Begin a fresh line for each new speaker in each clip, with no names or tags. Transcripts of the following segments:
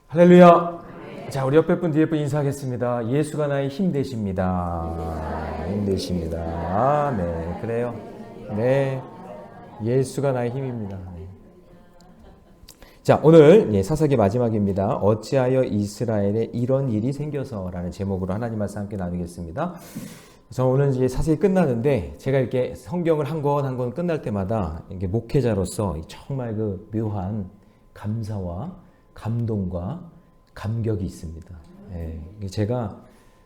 할렐루야. 자, 우리 옆에 분 뒤에 분 인사하겠습니다. 예수가 나의 힘 되십니다. 힘 되십니다. 아, 네, 그래요. 네, 예수가 나의 힘입니다. 네. 자, 오늘 사사기 마지막입니다. 어찌하여 이스라엘에 이런 일이 생겨서라는 제목으로 하나님 말씀 함께 나누겠습니다. 그래서 오늘 이제 사사기 끝나는데 제가 이렇게 성경을 한 권 한 권 끝날 때마다 이게 목회자로서 정말 그 묘한 감사와 감동과 감격이 있습니다. 예, 제가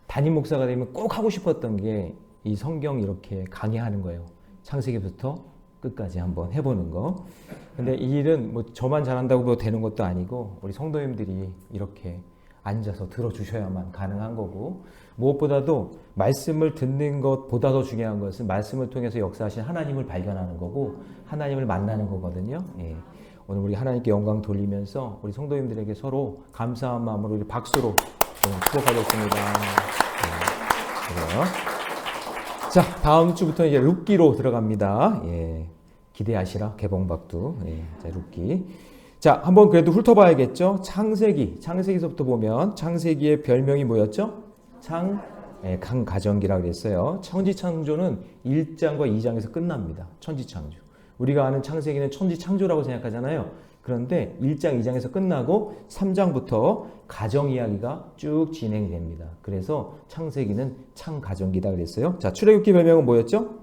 담임 목사가 되면 꼭 하고 싶었던 게 이 성경 이렇게 강의하는 거예요. 창세기부터 끝까지 한번 해보는 거. 근데 이 일은 뭐 저만 잘한다고 뭐 되는 것도 아니고 우리 성도님들이 이렇게 앉아서 들어주셔야만 가능한 거고, 무엇보다도 말씀을 듣는 것보다 더 중요한 것은 말씀을 통해서 역사하신 하나님을 발견하는 거고 하나님을 만나는 거거든요. 예. 오늘 우리 하나님께 영광 돌리면서 우리 성도님들에게 서로 감사한 마음으로 우리 박수로 축복하겠습니다. 그래요. 자, 다음 주부터 이제 룻기로 들어갑니다. 예, 기대하시라 개봉박두. 예, 자, 룻기. 자, 한번 그래도 훑어봐야겠죠. 창세기서부터 보면 창세기의 별명이 뭐였죠? 강가전기라고 그랬어요. 천지창조는 1장과 2장에서 끝납니다. 천지창조. 우리가 아는 창세기는 천지창조라고 생각하잖아요. 그런데 1장, 2장에서 끝나고 3장부터 가정 이야기가 쭉 진행됩니다. 그래서 창세기는 창가전기다 그랬어요. 자, 출애굽기 별명은 뭐였죠?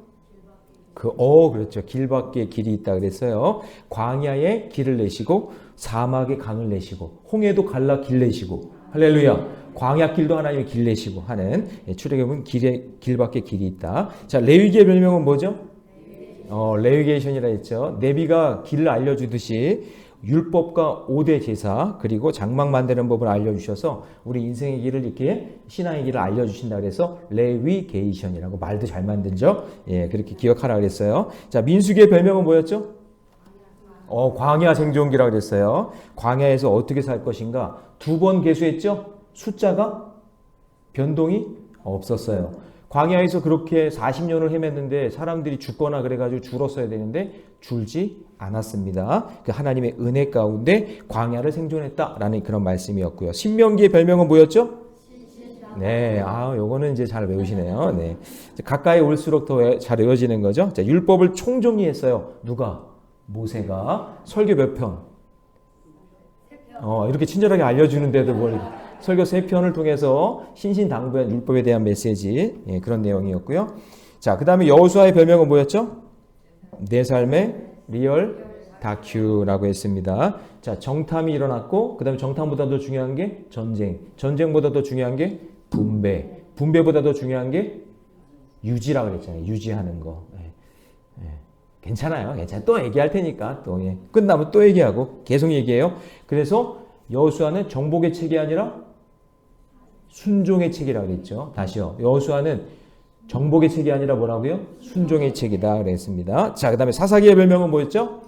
그렇죠. 길밖에 길이 있다 그랬어요. 광야에 길을 내시고 사막에 강을 내시고 홍해도 갈라 길 내시고, 할렐루야. 광야 길도 하나님이 길 내시고 하는 출애굽은 길밖에 길이 있다. 자, 레위기의 별명은 뭐죠? 레위게이션이라 했죠. 네비가 길을 알려주듯이 율법과 5대 제사 그리고 장막 만드는 법을 알려주셔서 우리 인생의 길을 이렇게 신앙의 길을 알려주신다 그래서 레위게이션이라고, 말도 잘 만들죠. 예, 그렇게 기억하라 그랬어요. 자, 민수기의 별명은 뭐였죠? 광야 생존기라고 그랬어요. 광야에서 어떻게 살 것인가 2번 계수했죠. 숫자가 변동이 없었어요. 광야에서 그렇게 40년을 헤맸는데 사람들이 죽거나 그래가지고 줄었어야 되는데 줄지 않았습니다. 그 하나님의 은혜 가운데 광야를 생존했다라는 그런 말씀이었고요. 신명기의 별명은 뭐였죠? 네, 요거는 이제 잘 외우시네요. 네, 가까이 올수록 더 잘 외워지는 거죠. 자, 율법을 총정리했어요. 누가? 모세가. 설교 몇 편? 이렇게 친절하게 알려주는데도 뭘. 설교 3편을 통해서 신신당부한 율법에 대한 메시지, 그런 내용이었고요. 자, 그 다음에 여호수아의 별명은 뭐였죠? 내 삶의 리얼 다큐라고 했습니다. 자, 정탐이 일어났고 그 다음에 정탐보다 더 중요한 게 전쟁보다 더 중요한 게 분배보다 더 중요한 게 유지라고 그랬잖아요. 유지하는 거. 괜찮아요. 또 얘기할 테니까 또 끝나면 또 얘기하고 계속 얘기해요. 그래서 여호수아는 정복의 책이 아니라 순종의 책이라고 그랬죠. 다시요. 여호수아는 정복의 책이 아니라 뭐라고요? 순종의 책이다 그랬습니다. 자, 그 다음에 사사기의 별명은 뭐였죠?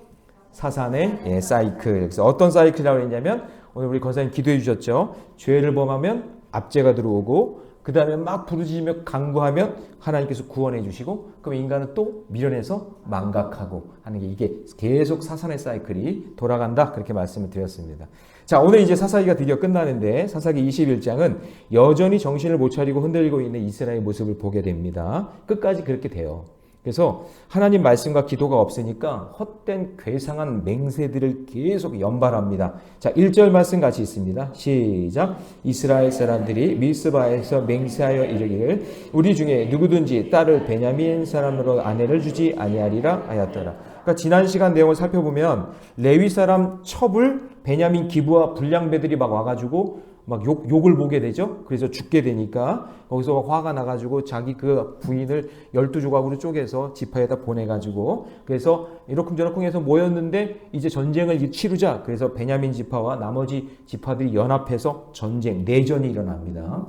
사산의 사이클. 그래서 어떤 사이클이라고 그랬냐면 오늘 우리 권사님 기도해 주셨죠. 죄를 범하면 압제가 들어오고 그 다음에 막 부르짖으며 간구하면 하나님께서 구원해 주시고 그럼 인간은 또 미련해서 망각하고 하는 게 이게 계속 사산의 사이클이 돌아간다 그렇게 말씀을 드렸습니다. 자, 오늘 이제 사사기가 드디어 끝나는데 사사기 21장은 여전히 정신을 못 차리고 흔들리고 있는 이스라엘의 모습을 보게 됩니다. 끝까지 그렇게 돼요. 그래서 하나님 말씀과 기도가 없으니까 헛된 괴상한 맹세들을 계속 연발합니다. 자, 1절 말씀 같이 있습니다. 시작. 이스라엘 사람들이 미스바에서 맹세하여 이르기를 우리 중에 누구든지 딸을 베냐민 사람으로 아내를 주지 아니하리라 하였더라. 그러니까 지난 시간 내용을 살펴보면 레위 사람 첩을 베냐민 기브와 불량배들이 막 와가지고 막 욕을 보게 되죠. 그래서 죽게 되니까 거기서 막 화가 나가지고 자기 그 부인을 12조각으로 쪼개서 지파에다 보내가지고 그래서 이러쿵저러쿵 해서 모였는데 이제 전쟁을 치르자. 그래서 베냐민 지파와 나머지 지파들이 연합해서 내전이 일어납니다.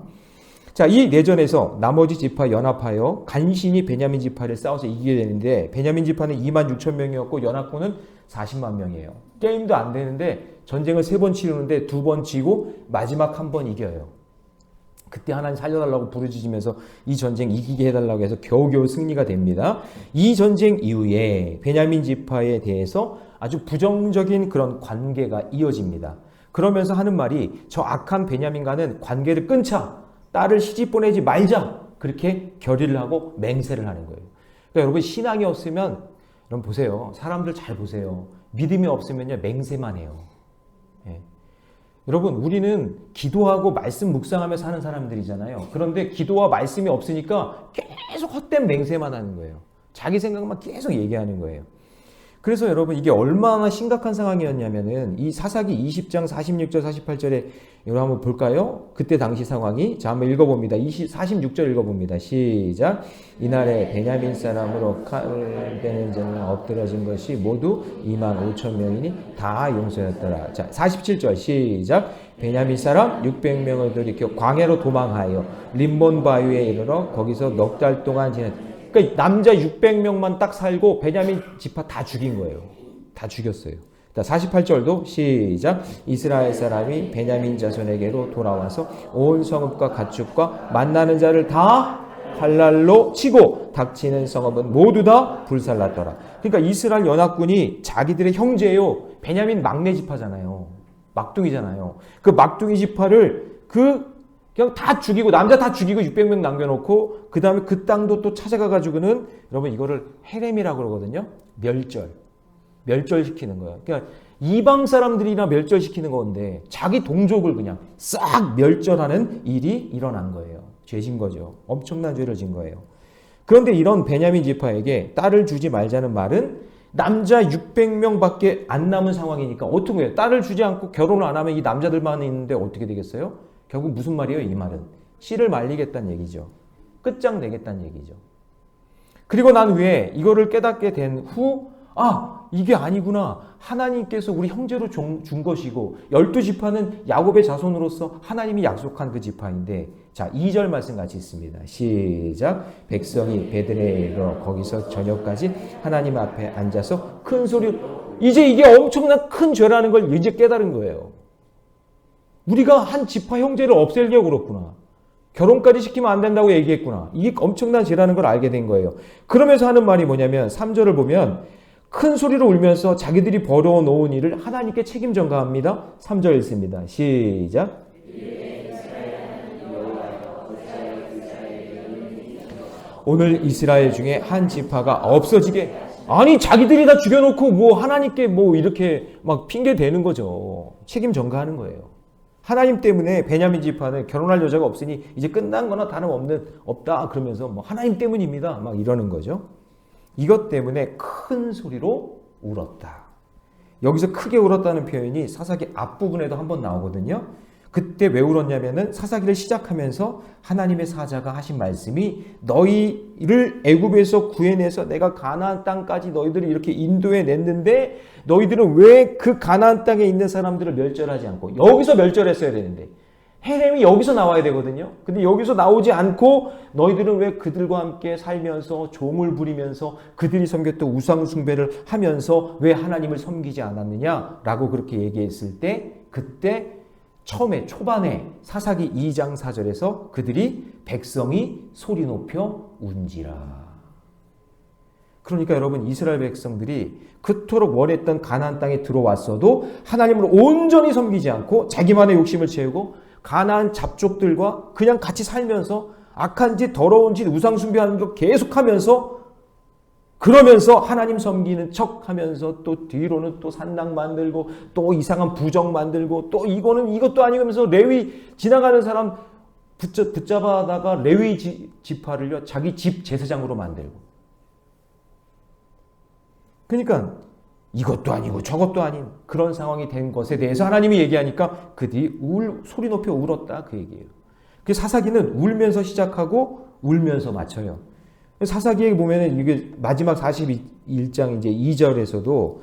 자, 이 내전에서 나머지 지파 연합하여 간신히 베냐민 지파를 싸워서 이기게 되는데 베냐민 지파는 26,000명이었고 연합군은 40만 명이에요. 게임도 안 되는데 전쟁을 3번 치르는데 2번 지고 마지막 1번 이겨요. 그때 하나님 살려달라고 부르짖으면서 이 전쟁 이기게 해달라고 해서 겨우겨우 승리가 됩니다. 이 전쟁 이후에 베냐민 지파에 대해서 아주 부정적인 그런 관계가 이어집니다. 그러면서 하는 말이 저 악한 베냐민과는 관계를 끊자. 딸을 시집 보내지 말자. 그렇게 결의를 하고 맹세를 하는 거예요. 그러니까 여러분 신앙이 없으면 여러분 보세요. 사람들 잘 보세요. 믿음이 없으면요 맹세만 해요. 예. 여러분 우리는 기도하고 말씀 묵상하며 사는 사람들이잖아요. 그런데 기도와 말씀이 없으니까 계속 헛된 맹세만 하는 거예요. 자기 생각만 계속 얘기하는 거예요. 그래서 여러분 이게 얼마나 심각한 상황이었냐면은 이 사사기 20장 46절 48절에 여러분 한번 볼까요? 그때 당시 상황이 자 한번 읽어봅니다. 46절 읽어봅니다. 시작. 이날에 베냐민 사람으로 칼 베는 자는 엎드러진 것이 모두 2만 5천 명이니 다 용서였더라. 자 47절 시작. 베냐민 사람 600명을 들이켜 광야로 도망하여 림몬 바위에 이르러 거기서 넉 달 동안 지냈다. 그러니까 남자 600명만 딱 살고 베냐민 지파 다 죽인 거예요. 다 죽였어요. 48절도 시작. 이스라엘 사람이 베냐민 자손에게로 돌아와서 온 성읍과 가축과 만나는 자를 다 칼날로 치고 닥치는 성읍은 모두 다 불살랐더라. 그러니까 이스라엘 연합군이 자기들의 형제예요. 베냐민 막내 지파잖아요. 막둥이잖아요. 그 막둥이 지파를 그냥 다 죽이고 남자 다 죽이고 600명 남겨놓고 그 다음에 그 땅도 또 찾아가가지고는 여러분 이거를 헤렘이라고 그러거든요. 멸절시키는 거예요. 그러니까 이방 사람들이나 멸절시키는 건데 자기 동족을 그냥 싹 멸절하는 일이 일어난 거예요. 죄진 거죠. 엄청난 죄를 진 거예요. 그런데 이런 베냐민 지파에게 딸을 주지 말자는 말은 남자 600명밖에 안 남은 상황이니까 어떻게 해요? 딸을 주지 않고 결혼을 안 하면 이 남자들만 있는데 어떻게 되겠어요? 결국 무슨 말이에요? 이 말은 씨를 말리겠다는 얘기죠. 끝장내겠다는 얘기죠. 그리고 난 후에 이거를 깨닫게 된 후 이게 아니구나. 하나님께서 우리 형제로 준 것이고 12지파는 야곱의 자손으로서 하나님이 약속한 그 지파인데 자 2절 말씀 같이 있습니다. 시작. 백성이 베들레헴에 이르러 거기서 저녁까지 하나님 앞에 앉아서 큰 소리로 이제 이게 엄청난 큰 죄라는 걸 이제 깨달은 거예요. 우리가 한 지파 형제를 없애려고 그렇구나. 결혼까지 시키면 안 된다고 얘기했구나. 이게 엄청난 죄라는 걸 알게 된 거예요. 그러면서 하는 말이 뭐냐면 3절을 보면 큰 소리로 울면서 자기들이 벌어놓은 일을 하나님께 책임 전가합니다. 3절 읽습니다. 시작. 오늘 이스라엘 중에 한 지파가 없어지게 아니 자기들이 다 죽여놓고 뭐 하나님께 뭐 이렇게 막 핑계 대는 거죠. 책임 전가하는 거예요. 하나님 때문에 베냐민 지파는 결혼할 여자가 없으니 이제 끝난 거나 다름없다 그러면서 뭐 하나님 때문입니다 막 이러는 거죠. 이것 때문에 큰 소리로 울었다. 여기서 크게 울었다는 표현이 사사기 앞부분에도 한번 나오거든요. 그때 왜 울었냐면은 사사기를 시작하면서 하나님의 사자가 하신 말씀이 너희를 애굽에서 구해내서 내가 가나안 땅까지 너희들을 이렇게 인도해 냈는데 너희들은 왜 그 가나안 땅에 있는 사람들을 멸절하지 않고 여기서 멸절했어야 되는데 헤렘이 여기서 나와야 되거든요. 근데 여기서 나오지 않고 너희들은 왜 그들과 함께 살면서 종을 부리면서 그들이 섬겼던 우상 숭배를 하면서 왜 하나님을 섬기지 않았느냐라고 그렇게 얘기했을 때 그때 처음에 초반에 사사기 2장 4절에서 그들이 백성이 소리 높여 운지라. 그러니까 여러분 이스라엘 백성들이 그토록 원했던 가나안 땅에 들어왔어도 하나님을 온전히 섬기지 않고 자기만의 욕심을 채우고 가나안 잡족들과 그냥 같이 살면서 악한 짓 더러운 짓 우상 숭배하는 거 계속하면서 그러면서 하나님 섬기는 척 하면서 또 뒤로는 또 산당 만들고 또 이상한 부정 만들고 또 이거는 이것도 아니고 하면서 레위 지나가는 사람 붙잡아다가 레위 지파를요 자기 집 제사장으로 만들고 그러니까 이것도 아니고 저것도 아닌 그런 상황이 된 것에 대해서 하나님이 얘기하니까 그들이 소리 높여 울었다 그 얘기예요. 그 사사기는 울면서 시작하고 울면서 마쳐요. 사사기에 보면은 이게 마지막 41장 이제 2절에서도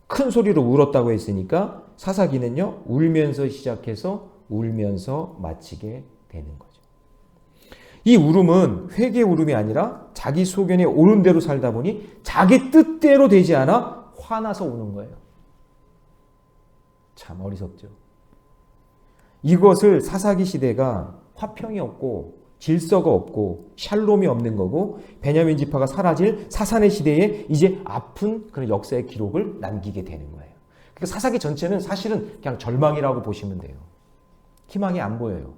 큰 소리로 울었다고 했으니까 사사기는요 울면서 시작해서 울면서 마치게 되는 거죠. 이 울음은 회개의 울음이 아니라 자기 소견에 옳은 대로 살다 보니 자기 뜻대로 되지 않아 화나서 우는 거예요. 참 어리석죠. 이것을 사사기 시대가 화평이 없고 질서가 없고 샬롬이 없는 거고 베냐민 지파가 사라질 사사의 시대에 이제 아픈 그런 역사의 기록을 남기게 되는 거예요. 그러니까 사사기 전체는 사실은 그냥 절망이라고 보시면 돼요. 희망이 안 보여요.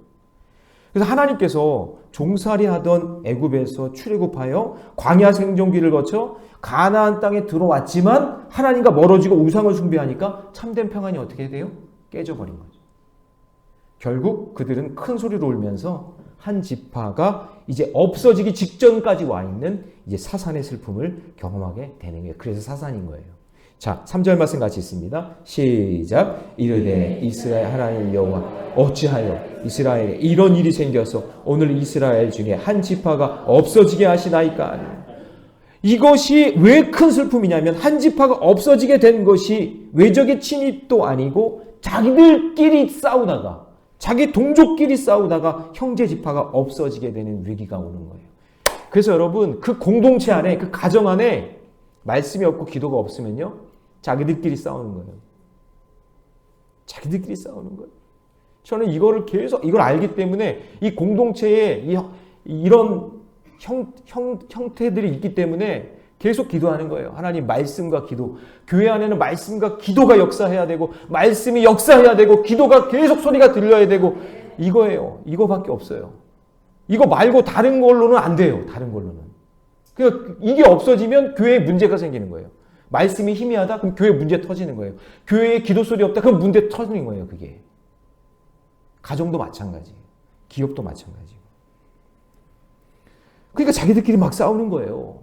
그래서 하나님께서 종살이하던 애굽에서 출애굽하여 광야 생존기를 거쳐 가나안 땅에 들어왔지만 하나님과 멀어지고 우상을 숭배하니까 참된 평안이 어떻게 돼요? 깨져버린 거죠. 결국 그들은 큰 소리로 울면서 한 지파가 이제 없어지기 직전까지 와 있는 이제 사산의 슬픔을 경험하게 되는 거예요. 그래서 사산인 거예요. 자, 3절 말씀 같이 있습니다. 시작. 이르되 이스라엘 하나님 여호와 어찌하여 이스라엘에 이런 일이 생겨서 오늘 이스라엘 중에 한 지파가 없어지게 하시나이까. 이것이 왜 큰 슬픔이냐면 한 지파가 없어지게 된 것이 외적의 침입도 아니고 자기들끼리 싸우다가 자기 동족끼리 싸우다가 형제 지파가 없어지게 되는 위기가 오는 거예요. 그래서 여러분 그 공동체 안에 그 가정 안에 말씀이 없고 기도가 없으면요 자기들끼리 싸우는 거예요. 자기들끼리 싸우는 거예요. 저는 이거를 계속 이걸 알기 때문에 이 공동체에 이런 형태들이 있기 때문에 계속 기도하는 거예요. 하나님 말씀과 기도. 교회 안에는 말씀과 기도가 역사해야 되고 말씀이 역사해야 되고 기도가 계속 소리가 들려야 되고 이거예요. 이거밖에 없어요. 이거 말고 다른 걸로는 안 돼요. 다른 걸로는. 그러니까 이게 없어지면 교회에 문제가 생기는 거예요. 말씀이 희미하다? 그럼 교회 문제 터지는 거예요. 교회에 기도 소리 없다? 그럼 문제 터지는 거예요. 그게. 가정도 마찬가지. 기업도 마찬가지고. 그러니까 자기들끼리 막 싸우는 거예요.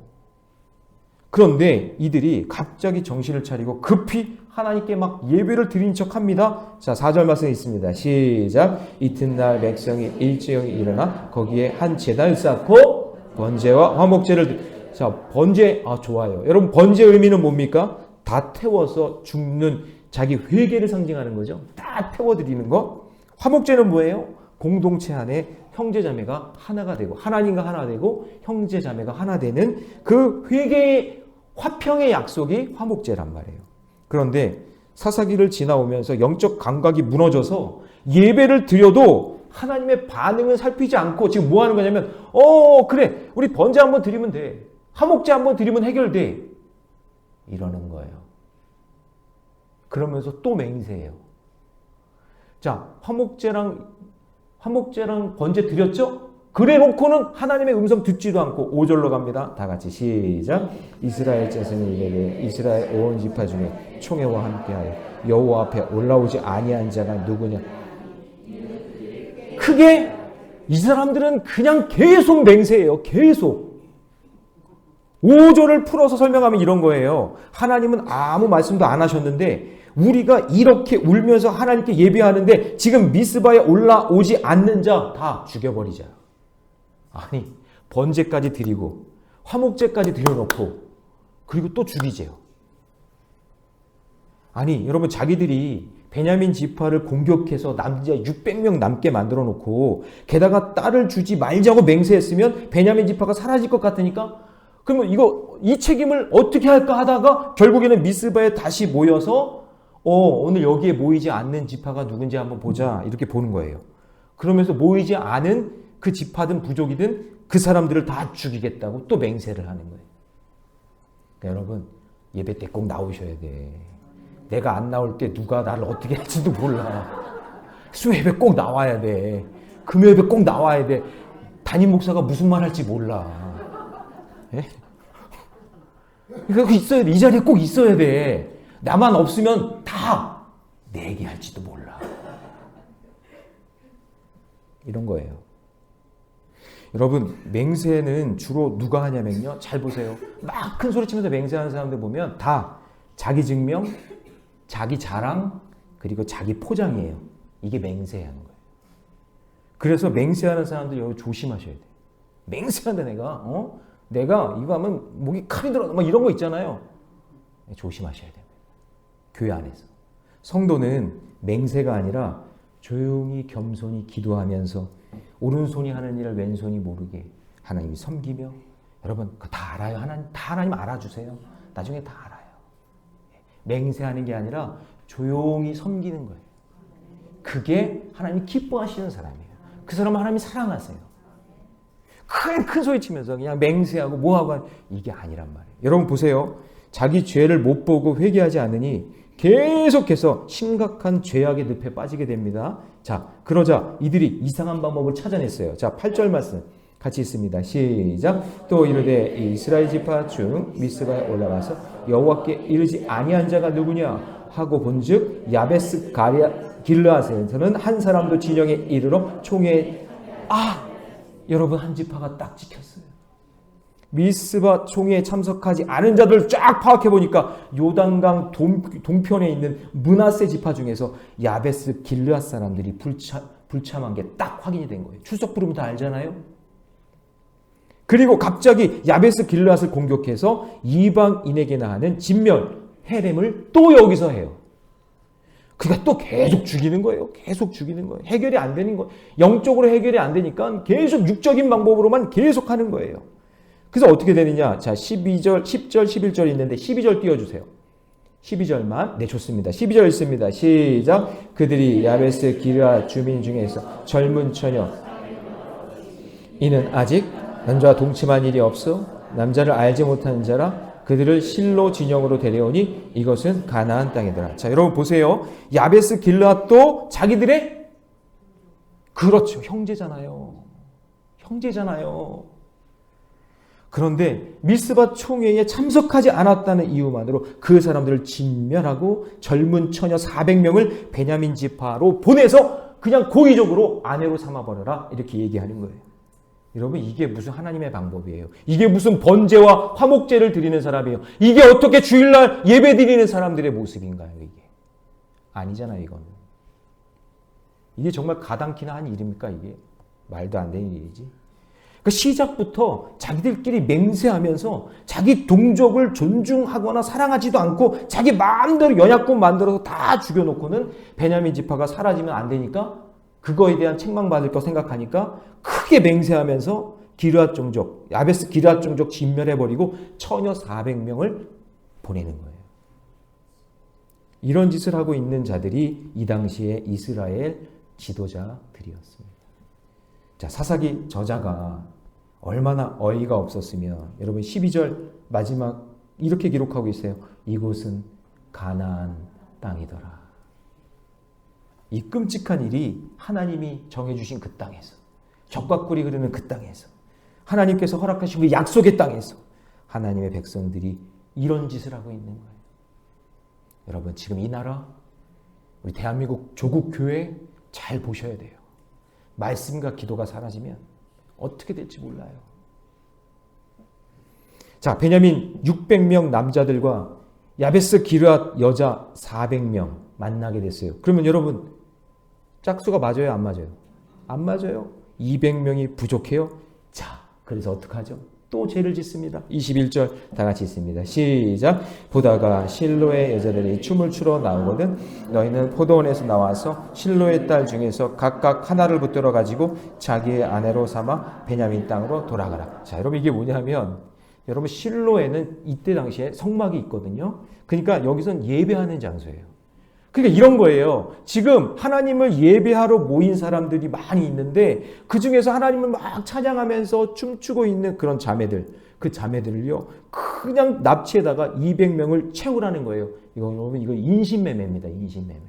그런데 이들이 갑자기 정신을 차리고 급히 하나님께 막 예배를 드린 척합니다. 자, 4절 말씀이 있습니다. 시작. 이튿날 백성이 일제히 일어나 거기에 한 제단을 쌓고 번제와 화목제를 자, 번제 좋아요. 여러분 번제의 의미는 뭡니까? 다 태워서 죽는 자기 회개를 상징하는 거죠. 다 태워드리는 거. 화목제는 뭐예요? 공동체 안에 형제자매가 하나가 되고 하나님과 하나 되고 형제자매가 하나 되는 그 회개의 화평의 약속이 화목제란 말이에요. 그런데 사사기를 지나오면서 영적 감각이 무너져서 예배를 드려도 하나님의 반응을 살피지 않고 지금 뭐 하는 거냐면 그래 우리 번제 한번 드리면 돼. 화목제 한번 드리면 해결돼. 이러는 거예요. 그러면서 또 맹세해요. 자, 화목제랑 번제 드렸죠? 그래 놓고는 하나님의 음성 듣지도 않고 5절로 갑니다. 다 같이 시작. 이스라엘 자손이 이르되 이스라엘 온 지파 중에 총회와 함께하여 여호와 앞에 올라오지 아니한 자가 누구냐? 크게 이 사람들은 그냥 계속 맹세해요. 계속. 5절을 풀어서 설명하면 이런 거예요. 하나님은 아무 말씀도 안 하셨는데 우리가 이렇게 울면서 하나님께 예배하는데 지금 미스바에 올라오지 않는 자 다 죽여버리자. 아니 번제까지 드리고 화목제까지 드려놓고 그리고 또 죽이재요. 아니 여러분 자기들이 베냐민 지파를 공격해서 남자 600명 남게 만들어 놓고 게다가 딸을 주지 말자고 맹세했으면 베냐민 지파가 사라질 것 같으니까 그러면 이 책임을 어떻게 할까 하다가 결국에는 미스바에 다시 모여서 오늘 여기에 모이지 않는 지파가 누군지 한번 보자 이렇게 보는 거예요. 그러면서 모이지 않은 그 지파든 부족이든 그 사람들을 다 죽이겠다고 또 맹세를 하는 거예요. 그러니까 여러분 예배 때 꼭 나오셔야 돼. 내가 안 나올 때 누가 나를 어떻게 할지도 몰라. 수요예배 꼭 나와야 돼. 금요예배 꼭 나와야 돼. 담임 목사가 무슨 말 할지 몰라. 예? 그러니까 있어야 돼. 이 자리에 꼭 있어야 돼. 나만 없으면 다 내 얘기할지도 몰라. 이런 거예요. 여러분 맹세는 주로 누가 하냐면요. 잘 보세요. 막 큰 소리 치면서 맹세하는 사람들 보면 다 자기 증명, 자기 자랑, 그리고 자기 포장이에요. 이게 맹세하는 거예요. 그래서 맹세하는 사람들 여기 조심하셔야 돼요. 맹세한다 내가 이거 하면 목이 칼이 들어 막 이런 거 있잖아요. 조심하셔야 됩니다. 교회 안에서. 성도는 맹세가 아니라 조용히 겸손히 기도하면서 오른손이 하는 일을 왼손이 모르게 하나님이 섬기며 여러분 그거 다 알아요. 하나님 알아주세요. 나중에 다 알아요. 맹세하는 게 아니라 조용히 섬기는 거예요. 그게 하나님이 기뻐하시는 사람이에요. 그 사람은 하나님이 사랑하세요. 큰 소리 치면서 그냥 맹세하고 뭐하고 이게 아니란 말이에요. 여러분 보세요. 자기 죄를 못 보고 회개하지 않으니 계속해서 심각한 죄악의 늪에 빠지게 됩니다. 자, 그러자 이들이 이상한 방법을 찾아냈어요. 자, 8절 말씀 같이 있습니다. 시작. 또 이르되 이스라엘 지파 중 미스바에 올라가서 여호와께 이르지 아니한 자가 누구냐 하고 본즉 야베스 길르앗에서는 한 사람도 진영에 이르러 총회에 여러분 한 지파가 딱 찍혔어요. 미스바 총회에 참석하지 않은 자들 쫙 파악해 보니까 요단강 동편에 있는 므낫세 지파 중에서 야베스 길르앗 사람들이 불참한 게 딱 확인이 된 거예요. 출석 부르면 다 알잖아요. 그리고 갑자기 야베스 길르앗을 공격해서 이방인에게나 하는 진멸, 해렘을 또 여기서 해요. 그러니까 또 계속 죽이는 거예요. 계속 죽이는 거예요. 해결이 안 되는 거예요. 영적으로 해결이 안 되니까 계속 육적인 방법으로만 계속 하는 거예요. 그래서 어떻게 되느냐? 자, 12절, 10절, 11절 있는데 12절 띄워주세요. 12절만. 네, 좋습니다. 12절 있습니다. 시작. 그들이 야베스 길르앗 주민 중에서 젊은 처녀 이는 아직 남자와 동침한 일이 없어 남자를 알지 못하는 자라 그들을 실로 진영으로 데려오니 이것은 가나안 땅이더라. 자, 여러분 보세요. 야베스 길르앗도 자기들의 그렇죠. 형제잖아요. 그런데 미스바 총회에 참석하지 않았다는 이유만으로 그 사람들을 진멸하고 젊은 처녀 400명을 베냐민 지파로 보내서 그냥 고의적으로 아내로 삼아버려라 이렇게 얘기하는 거예요. 여러분 이게 무슨 하나님의 방법이에요. 이게 무슨 번제와 화목제를 드리는 사람이에요. 이게 어떻게 주일날 예배 드리는 사람들의 모습인가요? 이게 아니잖아요. 이거는 이게 정말 가당키나 한 일입니까? 이게 말도 안 되는 일이지. 그러니까 시작부터 자기들끼리 맹세하면서 자기 동족을 존중하거나 사랑하지도 않고 자기 마음대로 연약군 만들어서 다 죽여놓고는 베냐민 지파가 사라지면 안 되니까 그거에 대한 책망받을 거 생각하니까 크게 맹세하면서 기르앗 종족, 야베스 기르앗 종족 진멸해버리고 처녀 400명을 보내는 거예요. 이런 짓을 하고 있는 자들이 이 당시에 이스라엘 지도자들이었습니다. 자, 사사기 저자가 얼마나 어이가 없었으면 여러분 12절 마지막 이렇게 기록하고 있어요. 이곳은 가나안 땅이더라. 이 끔찍한 일이 하나님이 정해주신 그 땅에서 적과 꿀이 흐르는 그 땅에서 하나님께서 허락하신 그 약속의 땅에서 하나님의 백성들이 이런 짓을 하고 있는 거예요. 여러분 지금 이 나라 우리 대한민국 조국 교회 잘 보셔야 돼요. 말씀과 기도가 사라지면 어떻게 될지 몰라요. 자, 베냐민 600명 남자들과 야베스 기르앗 여자 400명 만나게 됐어요. 그러면 여러분 짝수가 맞아요? 안 맞아요? 안 맞아요. 200명이 부족해요. 자, 그래서 어떡하죠? 또 죄를 짓습니다. 21절 다 같이 있습니다. 시작. 보다가 실로의 여자들이 춤을 추러 나오거든 너희는 포도원에서 나와서 실로의 딸 중에서 각각 하나를 붙들어 가지고 자기의 아내로 삼아 베냐민 땅으로 돌아가라. 자, 여러분 이게 뭐냐면 여러분 실로에는 이때 당시에 성막이 있거든요. 그러니까 여기선 예배하는 장소예요. 그러니까 이런 거예요. 지금 하나님을 예배하러 모인 사람들이 많이 있는데 그 중에서 하나님을 막 찬양하면서 춤추고 있는 그런 자매들, 그 자매들을요 그냥 납치에다가 200명을 채우라는 거예요. 이거 인신매매입니다. 인신매매.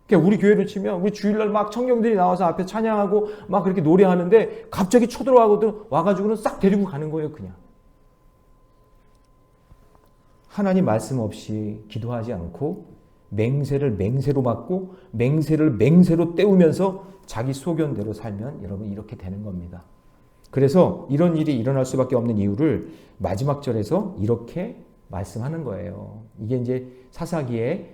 그러니까 우리 교회를 치면 우리 주일날 막 청년들이 나와서 앞에 찬양하고 막 그렇게 노래하는데 갑자기 쳐들어와거든 와가지고는 싹 데리고 가는 거예요. 그냥. 하나님 말씀 없이 기도하지 않고 맹세를 맹세로 받고 맹세를 맹세로 때우면서 자기 소견대로 살면 여러분 이렇게 되는 겁니다. 그래서 이런 일이 일어날 수밖에 없는 이유를 마지막 절에서 이렇게 말씀하는 거예요. 이게 이제 사사기의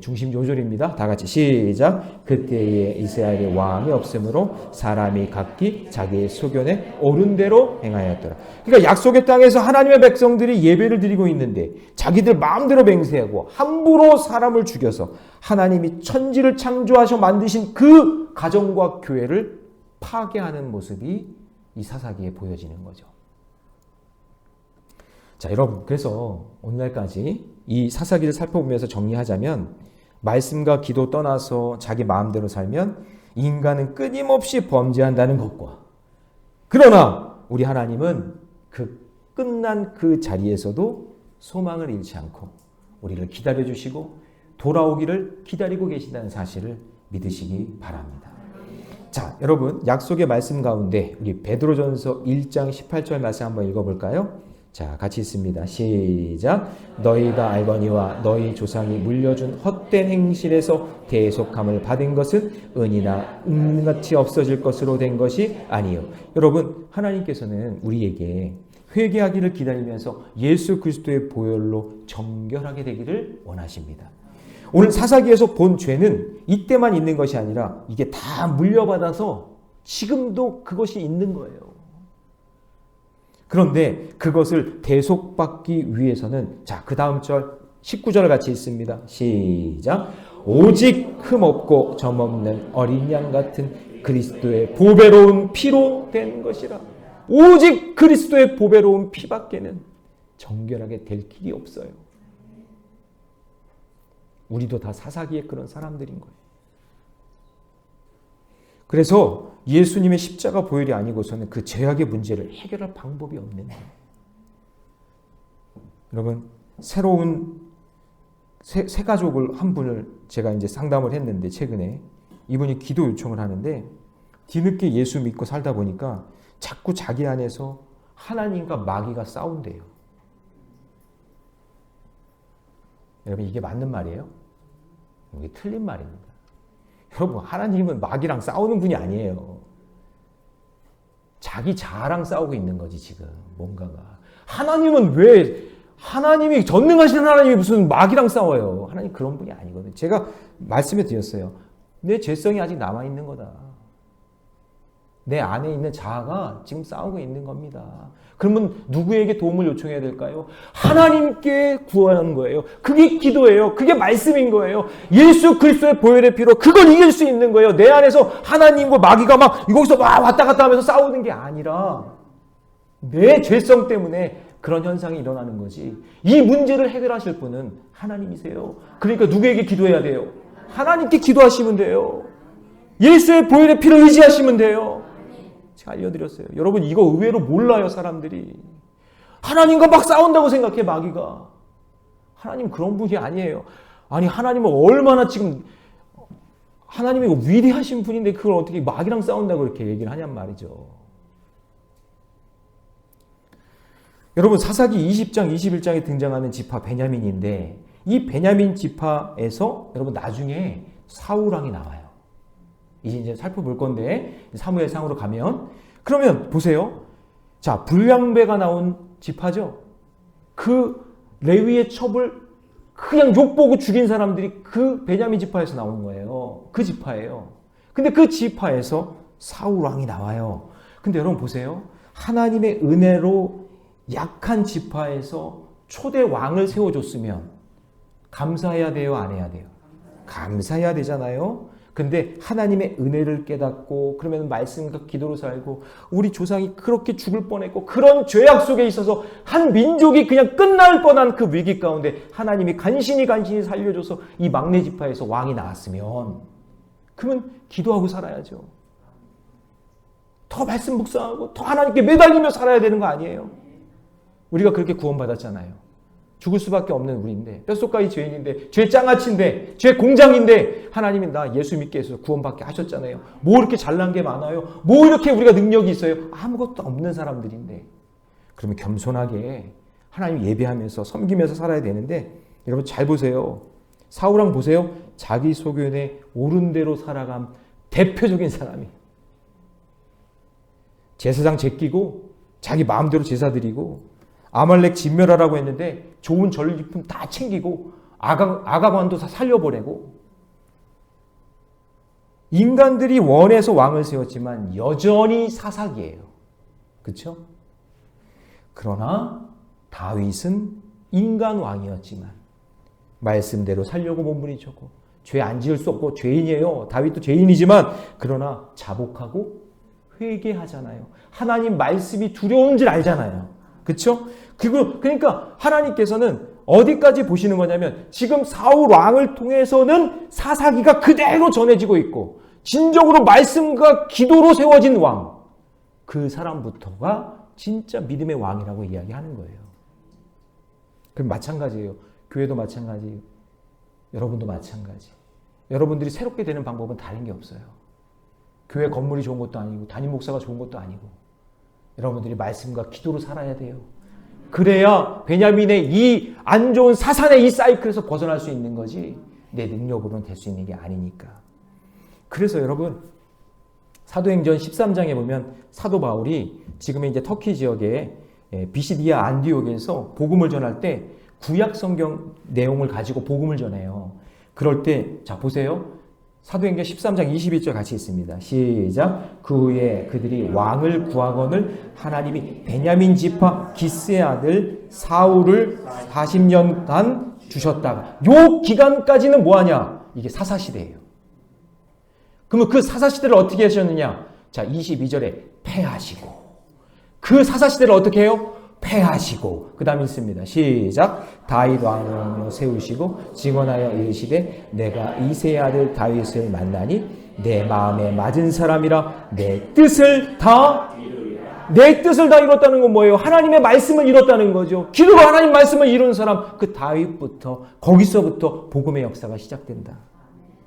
중심 요절입니다. 다 같이 시작. 그때에 이스라엘의 왕이 없으므로 사람이 각기 자기의 소견에 옳은 대로 행하였더라. 그러니까 약속의 땅에서 하나님의 백성들이 예배를 드리고 있는데 자기들 마음대로 맹세하고 함부로 사람을 죽여서 하나님이 천지를 창조하셔 만드신 그 가정과 교회를 파괴하는 모습이 이 사사기에 보여지는 거죠. 자, 여러분 그래서 오늘날까지 이 사사기를 살펴보면서 정리하자면 말씀과 기도 떠나서 자기 마음대로 살면 인간은 끊임없이 범죄한다는 것과 그러나 우리 하나님은 그 끝난 그 자리에서도 소망을 잃지 않고 우리를 기다려주시고 돌아오기를 기다리고 계신다는 사실을 믿으시기 바랍니다. 자, 여러분 약속의 말씀 가운데 우리 베드로전서 1장 18절 말씀 한번 읽어볼까요? 자, 같이 있습니다. 시작. 너희가 알거니와 너희 조상이 물려준 헛된 행실에서 대속함을 받은 것은 은이나 은같이 없어질 것으로 된 것이 아니요. 여러분, 하나님께서는 우리에게 회개하기를 기다리면서 예수 그리스도의 보혈로 정결하게 되기를 원하십니다. 오늘 사사기에서 본 죄는 이때만 있는 것이 아니라 이게 다 물려받아서 지금도 그것이 있는 거예요. 그런데 그것을 대속받기 위해서는 자, 그 다음 절 19절 같이 있습니다. 시작. 오직 흠없고 점없는 어린 양 같은 그리스도의 보배로운 피로 된 것이라. 오직 그리스도의 보배로운 피밖에는 정결하게 될 길이 없어요. 우리도 다 사사기의 그런 사람들인 거예요. 그래서 예수님의 십자가 보혈이 아니고서는 그 죄악의 문제를 해결할 방법이 없는 거예요. 여러분, 새로운 새 가족을 한 분을 제가 이제 상담을 했는데 최근에 이분이 기도 요청을 하는데 뒤늦게 예수 믿고 살다 보니까 자꾸 자기 안에서 하나님과 마귀가 싸운대요. 여러분, 이게 맞는 말이에요? 이게 틀린 말입니다. 여러분, 하나님은 마귀랑 싸우는 분이 아니에요. 자기 자아랑 싸우고 있는 거지 지금 뭔가가. 하나님은 왜, 하나님이 전능하신 하나님이 무슨 마귀랑 싸워요. 하나님 그런 분이 아니거든요. 제가 말씀해 드렸어요. 내 죄성이 아직 남아있는 거다. 내 안에 있는 자아가 지금 싸우고 있는 겁니다. 그러면 누구에게 도움을 요청해야 될까요? 하나님께 구하는 거예요. 그게 기도예요. 그게 말씀인 거예요. 예수 그리스도의 보혈의 피로 그걸 이길 수 있는 거예요. 내 안에서 하나님과 마귀가 막 여기서 막 왔다 갔다 하면서 싸우는 게 아니라 내 죄성 때문에 그런 현상이 일어나는 거지. 이 문제를 해결하실 분은 하나님이세요. 그러니까 누구에게 기도해야 돼요? 하나님께 기도하시면 돼요. 예수의 보혈의 피를 의지하시면 돼요. 제가 알려드렸어요. 여러분, 이거 의외로 몰라요, 사람들이. 하나님과 막 싸운다고 생각해, 마귀가. 하나님 그런 분이 아니에요. 아니, 하나님은 얼마나 지금, 하나님이 위대하신 분인데 그걸 어떻게 마귀랑 싸운다고 그렇게 얘기를 하냔 말이죠. 여러분, 사사기 20장, 21장에 등장하는 지파 베냐민인데 이 베냐민 지파에서 여러분 나중에 사울왕이 나와요. 이제 살펴볼 건데 사무엘상으로 가면 그러면 보세요. 자, 불량배가 나온 지파죠. 그 레위의 첩을 그냥 욕보고 죽인 사람들이 그 베냐민 지파에서 나온 거예요. 그 지파예요. 근데 그 지파에서 사울왕이 나와요. 근데 여러분 보세요. 하나님의 은혜로 약한 지파에서 초대 왕을 세워줬으면 감사해야 돼요? 안 해야 돼요? 감사해야 되잖아요. 근데 하나님의 은혜를 깨닫고 그러면 말씀과 기도로 살고 우리 조상이 그렇게 죽을 뻔했고 그런 죄악 속에 있어서 한 민족이 그냥 끝날 뻔한 그 위기 가운데 하나님이 간신히 살려줘서 이 막내 지파에서 왕이 나왔으면 그러면 기도하고 살아야죠. 더 말씀 묵상하고 더 하나님께 매달리며 살아야 되는 거 아니에요? 우리가 그렇게 구원받았잖아요. 죽을 수밖에 없는 우리인데 뼛속까지 죄인인데 죄 장아찌인데 죄 공장인데 하나님이 나 예수 믿게 해서 구원받게 하셨잖아요. 뭐 이렇게 잘난 게 많아요? 뭐 이렇게 우리가 능력이 있어요? 아무것도 없는 사람들인데 그러면 겸손하게 하나님 예배하면서 섬기면서 살아야 되는데 여러분 잘 보세요. 사울왕 보세요. 자기 소견에 옳은 대로 살아간 대표적인 사람이 제사장 제끼고 자기 마음대로 제사 드리고 아말렉 진멸하라고 했는데 좋은 전리품 다 챙기고 아가관도 다 살려보내고 인간들이 원해서 왕을 세웠지만 여전히 사사기예요. 그렇죠? 그러나 다윗은 인간 왕이었지만 말씀대로 살려고 몸부림쳤고 죄 안 지을 수 없고 죄인이에요. 다윗도 죄인이지만 그러나 자복하고 회개하잖아요. 하나님 말씀이 두려운 줄 알잖아요. 그렇죠? 그러니까 하나님께서는 어디까지 보시는 거냐면 지금 사울 왕을 통해서는 사사기가 그대로 전해지고 있고 진정으로 말씀과 기도로 세워진 왕, 그 사람부터가 진짜 믿음의 왕이라고 이야기하는 거예요. 그럼 마찬가지예요. 교회도 마찬가지, 여러분도 마찬가지. 여러분들이 새롭게 되는 방법은 다른 게 없어요. 교회 건물이 좋은 것도 아니고 담임 목사가 좋은 것도 아니고 여러분들이 말씀과 기도로 살아야 돼요. 그래야 베냐민의 이 안 좋은 사산의 이 사이클에서 벗어날 수 있는 거지 내 능력으로는 될 수 있는 게 아니니까. 그래서 여러분 사도행전 13장에 보면 사도 바울이 지금의 이제 터키 지역에 비시디아 안디옥에서 복음을 전할 때 구약 성경 내용을 가지고 복음을 전해요. 그럴 때 자 보세요. 사도행전 13장 22절 같이 있습니다. 시작. 그 후에 그들이 왕을 구하거늘 하나님이 베냐민 지파 기스의 아들 사울을 40년간 주셨다가 요 기간까지는 뭐하냐? 이게 사사시대예요. 그러면 그 사사시대를 어떻게 하셨느냐? 자 22절에 패하시고 그 사사시대를 어떻게 해요? 패하시고 그 다음에 있습니다. 시작. 다윗 왕으로 세우시고 증언하여 이르시되 내가 이새의 아들 다윗을 만나니 내 마음에 맞은 사람이라 내 뜻을 다 이뤘다는 건 뭐예요? 하나님의 말씀을 이뤘다는 거죠. 기도로 하나님 말씀을 이룬 사람 그 다윗부터 거기서부터 복음의 역사가 시작된다.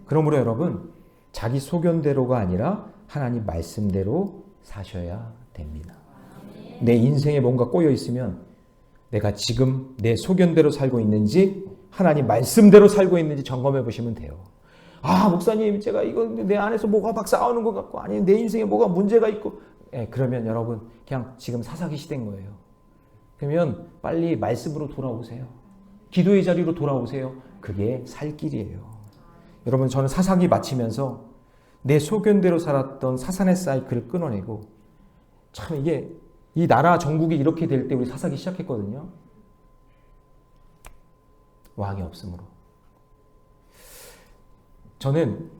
그러므로 여러분 자기 소견대로가 아니라 하나님 말씀대로 사셔야 됩니다. 내 인생에 뭔가 꼬여 있으면 내가 지금 내 소견대로 살고 있는지 하나님 말씀대로 살고 있는지 점검해 보시면 돼요. 아 목사님 제가 이거 내 안에서 뭐가 막 싸우는 것 같고 아니 내 인생에 뭐가 문제가 있고 그러면 여러분 그냥 지금 사사기 시대인 거예요. 그러면 빨리 말씀으로 돌아오세요. 기도의 자리로 돌아오세요. 그게 살 길이에요. 여러분 저는 사사기 마치면서 내 소견대로 살았던 사산의 사이클을 끊어내고 참 이게 이 나라 전국이 이렇게 될 때 우리 사사기 시작했거든요. 왕이 없으므로.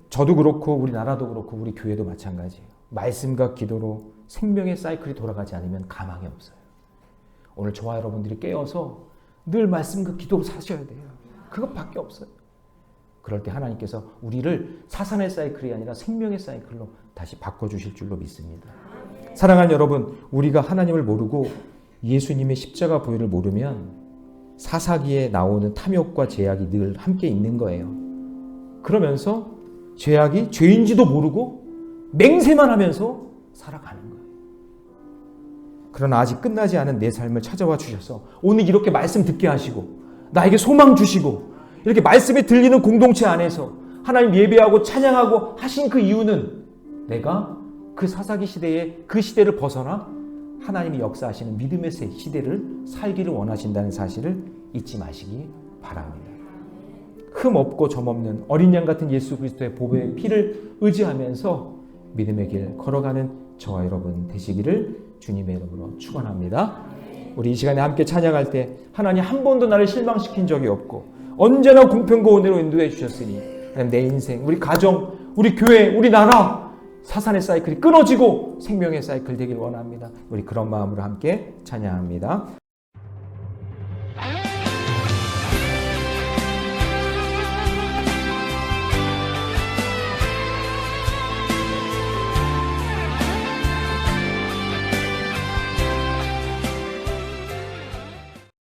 저도 그렇고 우리 나라도 그렇고 우리 교회도 마찬가지예요. 말씀과 기도로 생명의 사이클이 돌아가지 않으면 가망이 없어요. 오늘 저와 여러분들이 깨어서 늘 말씀과 기도로 사셔야 돼요. 그것밖에 없어요. 그럴 때 하나님께서 우리를 사산의 사이클이 아니라 생명의 사이클로 다시 바꿔주실 줄로 믿습니다. 사랑하는 여러분, 우리가 하나님을 모르고 예수님의 십자가 보혈을 모르면 사사기에 나오는 탐욕과 죄악이 늘 함께 있는 거예요. 그러면서 죄악이 죄인지도 모르고 맹세만 하면서 살아가는 거예요. 그러나 아직 끝나지 않은 내 삶을 찾아와 주셔서 오늘 이렇게 말씀 듣게 하시고 나에게 소망 주시고 이렇게 말씀이 들리는 공동체 안에서 하나님 예배하고 찬양하고 하신 그 이유는 내가 그 사사기 시대에 그 시대를 벗어나 하나님이 역사하시는 믿음의 시대를 살기를 원하신다는 사실을 잊지 마시기 바랍니다. 흠 없고 점 없는 어린 양 같은 예수 그리스도의 보배의 피를 의지하면서 믿음의 길 걸어가는 저와 여러분 되시기를 주님의 이름으로 축원합니다. 우리 이 시간에 함께 찬양할 때 하나님 한 번도 나를 실망시킨 적이 없고 언제나 공평과 은혜로 인도해 주셨으니 하나님 내 인생, 우리 가정, 우리 교회, 우리 나라 사산의 사이클이 끊어지고 생명의 사이클 되길 원합니다. 우리 그런 마음으로 함께 찬양합니다.